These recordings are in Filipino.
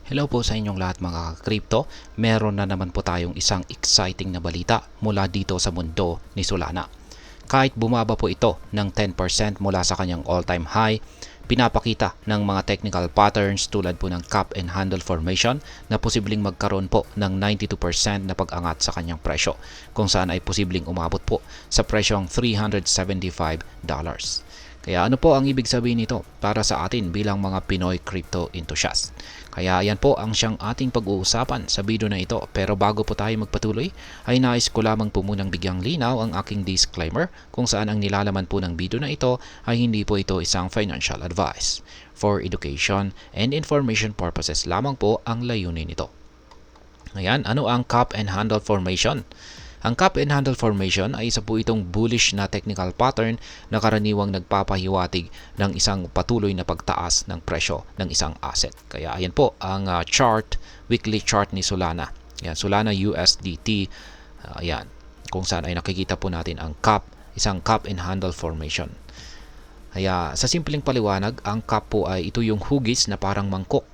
Hello po sa inyong lahat mga crypto. Meron na naman po tayong isang exciting na balita mula dito sa mundo ni Solana. Kahit bumaba po ito ng 10% mula sa kanyang all-time high, pinapakita ng mga technical patterns tulad po ng cup and handle formation na posibleng magkaroon po ng 92% na pag-angat sa kanyang presyo, kung saan ay posibleng umabot po sa presyong $375. Kaya ano po ang ibig sabihin nito para sa atin bilang mga Pinoy crypto enthusiasts? Kaya yan po ang siyang ating pag-uusapan sa video na ito. Pero bago po tayo magpatuloy, ay nais ko lamang po munang bigyang linaw ang aking disclaimer kung saan ang nilalaman po ng video na ito ay hindi po ito isang financial advice. For education and information purposes lamang po ang layunin nito. Ayan, ano ang cup and handle formation? Ang cup and handle formation ay isa po itong bullish na technical pattern na karaniwang nagpapahiwatig ng isang patuloy na pagtaas ng presyo ng isang asset. Kaya ayan po ang weekly chart ni Solana. Ayan, Solana USDT. Ayan, kung saan ay nakikita po natin ang isang cup and handle formation. Kaya sa simpleng paliwanag, ang cup po ay ito yung hugis na parang mangkok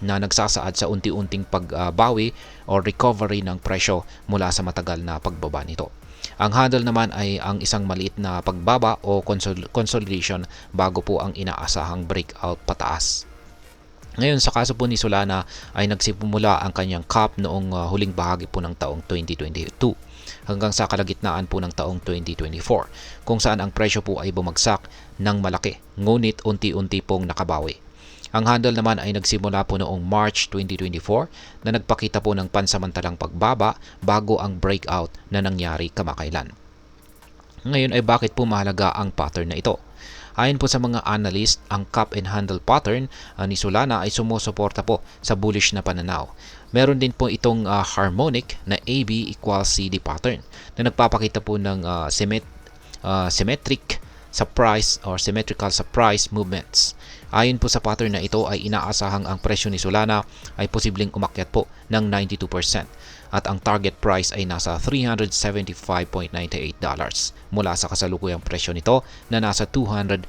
na nagsasaad sa unti-unting pagbawi o recovery ng presyo mula sa matagal na pagbaba nito. Ang handle naman ay ang isang maliit na pagbaba o consolidation bago po ang inaasahang breakout pataas. Ngayon, sa kaso po ni Solana ay nagsimula ang kanyang cup noong huling bahagi po ng taong 2022 hanggang sa kalagitnaan po ng taong 2024, kung saan ang presyo po ay bumagsak ng malaki, ngunit unti-unti pong nakabawi. Ang handle naman ay nagsimula po noong March 2024 na nagpakita po ng pansamantalang pagbaba bago ang breakout na nangyari kamakailan. Ngayon ay bakit po mahalaga ang pattern na ito? Ayon po sa mga analyst, ang cup and handle pattern ni Solana ay sumusuporta po sa bullish na pananaw. Meron din po itong harmonic na AB equals CD pattern na nagpapakita po ng symmetric sa price or symmetrical sa price movements. Ayon po sa pattern na ito ay inaasahang ang presyo ni Solana ay posibleng umakyat po ng 92% at ang target price ay nasa $375.98 mula sa kasalukuyang presyo nito na nasa $235.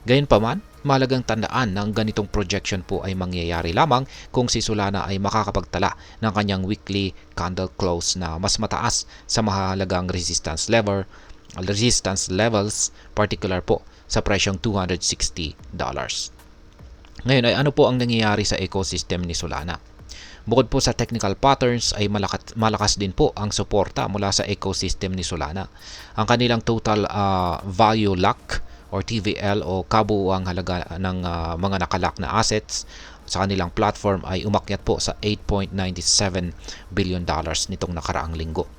Gayunpaman, mahalagang tandaan na ang ganitong projection po ay mangyayari lamang kung si Solana ay makakapagtala ng kanyang weekly candle close na mas mataas sa mahalagang resistance levels, particular po sa presyong $260. Ngayon ay ano po ang nangyayari sa ecosystem ni Solana? Bukod po sa technical patterns ay malakas din po ang suporta mula sa ecosystem ni Solana. Ang kanilang total value lock or TVL o kabuuang halaga ng mga nakalock na assets sa kanilang platform ay umakyat po sa $8.97 billion nitong nakaraang linggo.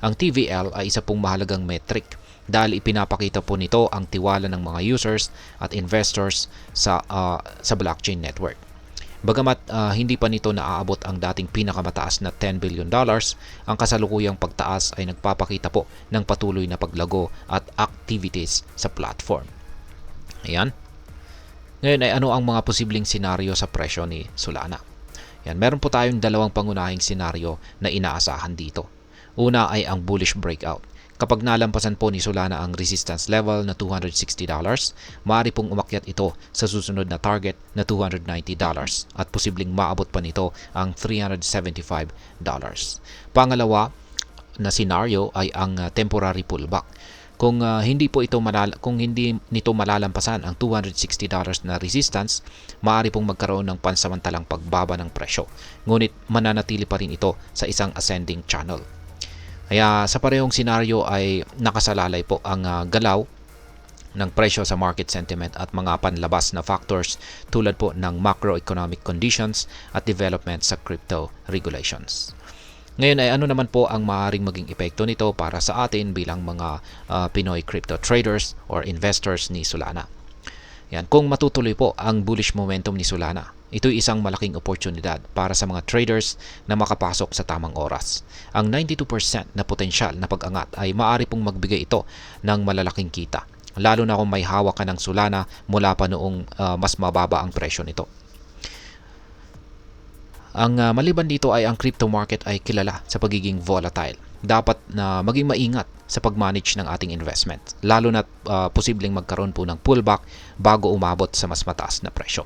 Ang TVL ay isa pong mahalagang metric dahil ipinapakita po nito ang tiwala ng mga users at investors sa blockchain network. Bagamat hindi pa nito naaabot ang dating pinakamataas na $10 billion, ang kasalukuyang pagtaas ay nagpapakita po ng patuloy na paglago at activities sa platform. Ayan. Ngayon ay ano ang mga posibleng senaryo sa presyo ni Solana? Yan, meron po tayong dalawang pangunahing senaryo na inaasahan dito. Una ay ang bullish breakout. Kapag nalampasan po ni Solana ang resistance level na $260, maaari pong umakyat ito sa susunod na target na $290 at posibleng maabot pa nito ang $375. Pangalawa na scenario ay ang temporary pullback. Kung hindi nito malalampasan ang $260 na resistance, maaari pong magkaroon ng pansamantalang pagbaba ng presyo. Ngunit mananatili pa rin ito sa isang ascending channel. Kaya sa parehong senaryo ay nakasalalay po ang galaw ng presyo sa market sentiment at mga panlabas na factors tulad po ng macroeconomic conditions at development sa crypto regulations. Ngayon ay ano naman po ang maaaring maging epekto nito para sa atin bilang mga Pinoy crypto traders or investors ni Solana. Yan, kung matutuloy po ang bullish momentum ni Solana, ito'y isang malaking oportunidad para sa mga traders na makapasok sa tamang oras. Ang 92% na potensyal na pag-angat ay maaari pong magbigay ito ng malalaking kita, lalo na kung may hawak ka ng Solana mula pa noong mas mababa ang presyo nito. Ang maliban dito ay ang crypto market ay kilala sa pagiging volatile. Dapat na maging maingat sa pag-manage ng ating investment, lalo na posibleng magkaroon po ng pullback bago umabot sa mas mataas na presyo.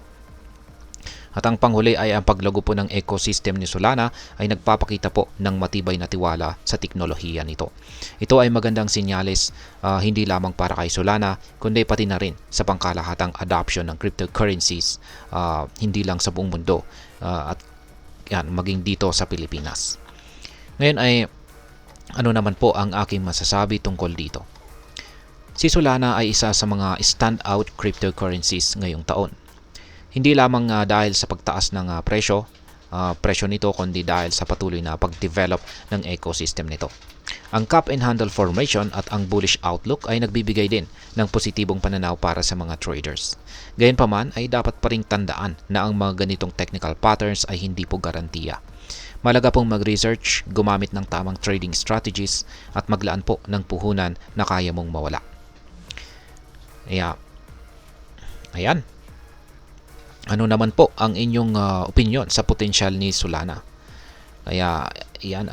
At ang panghuli ay ang paglago po ng ecosystem ni Solana ay nagpapakita po ng matibay na tiwala sa teknolohiya nito. Ito ay magandang senyales hindi lamang para kay Solana kundi pati na rin sa pangkalahatang adoption ng cryptocurrencies hindi lang sa buong mundo at yan, maging dito sa Pilipinas. Ngayon ay ano naman po ang aking masasabi tungkol dito. Si Solana ay isa sa mga standout cryptocurrencies ngayong taon. Hindi lamang dahil sa pagtaas ng presyo nito kundi dahil sa patuloy na pag-develop ng ecosystem nito. Ang cap and handle formation at ang bullish outlook ay nagbibigay din ng positibong pananaw para sa mga traders. Gayunpaman ay dapat pa ring tandaan na ang mga ganitong technical patterns ay hindi po garantiya. Malaga pong mag-research, gumamit ng tamang trading strategies at maglaan po ng puhunan na kaya mong mawala. Ayan. Ano naman po ang inyong opinion sa potensyal ni Solana? Kaya yan,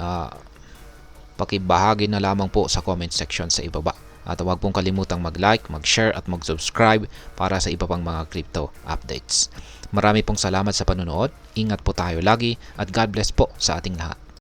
pakibahagi na lamang po sa comment section sa ibaba. At huwag pong kalimutang mag-like, mag-share at mag-subscribe para sa iba pang mga crypto updates. Marami pong salamat sa panonood. Ingat po tayo lagi at God bless po sa ating lahat.